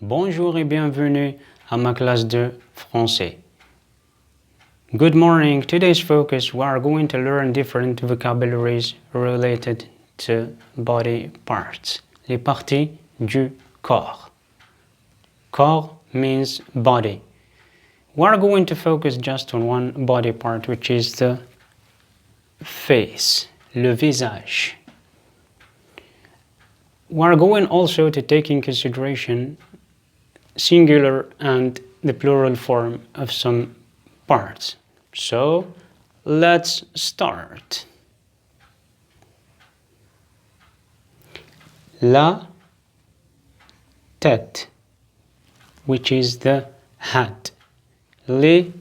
Bonjour et bienvenue à ma classe de français. Good morning. Today's focus, we are going to learn different vocabularies related to body parts. Les parties du corps. Corps means body. We are going to focus just on one body part, which is the face, le visage. We are going also to take in consideration singular and the plural form of some parts. So, let's start. La tête, which is the hat. Les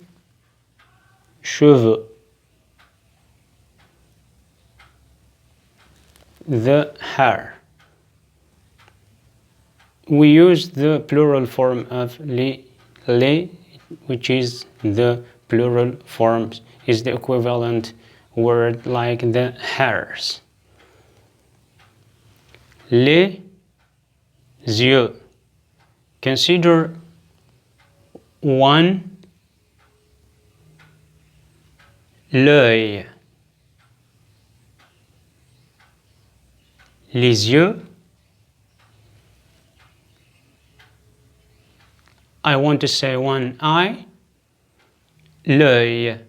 cheveux. The hair. We use the plural form of les, which is the plural form, is the equivalent word like the hairs. Les yeux. Consider one, l'œil. Les yeux. I want to say one eye, l'œil.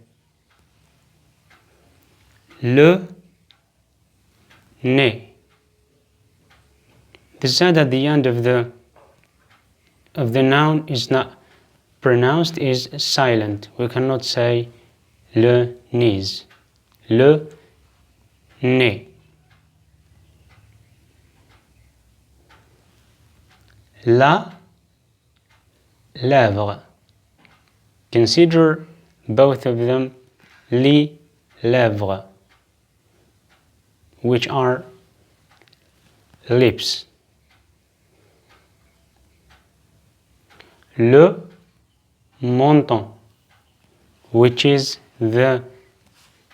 Le nez. The sound at the end of the noun is not pronounced, is silent. We cannot say le nez. Le nez. La lèvre. Consider both of them les lèvres, which are lips. Le menton, which is the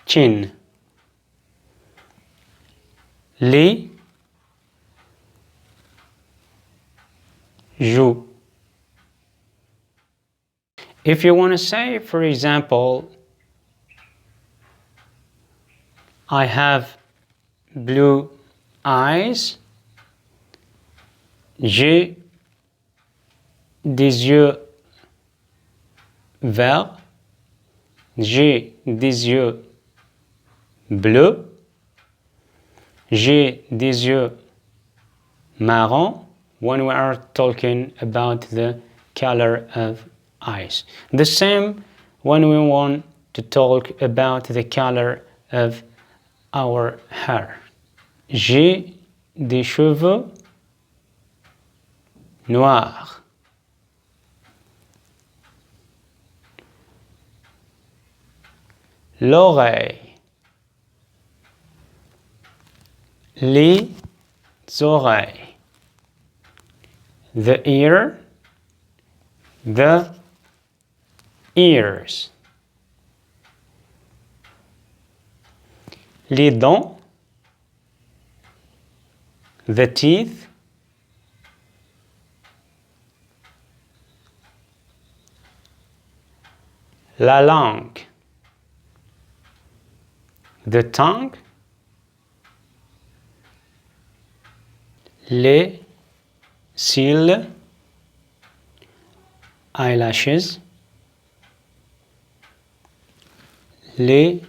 chin. Les joues. If you want to say, for example, I have blue eyes, j'ai des yeux verts, j'ai des yeux bleus, j'ai des yeux marrons, when we are talking about the color of eyes. The same when we want to talk about the color of our hair. J'ai des cheveux noirs. L'oreille. Les oreilles. The ear. The ears. Les dents. The teeth. La langue. The tongue. Les cils. Eyelashes. Les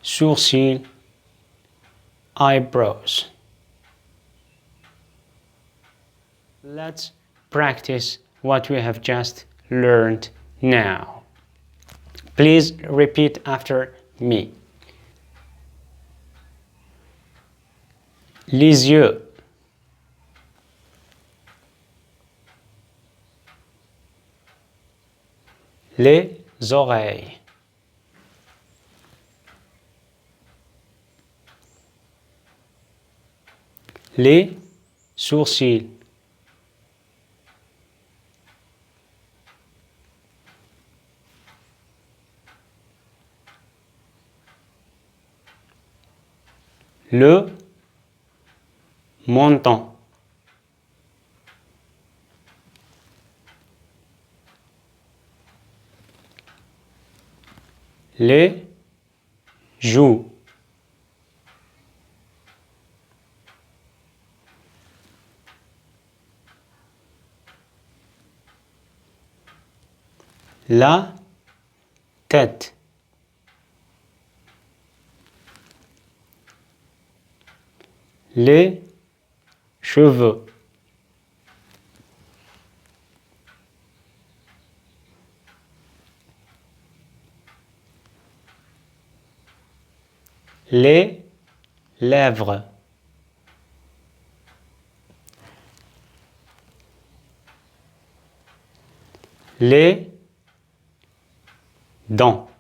sourcils, eyebrows. Let's practice what we have just learned now. Please repeat after me. Les yeux. Les oreilles. Les sourcils. Le menton. les joues, la tête, les cheveux, les lèvres, les dents.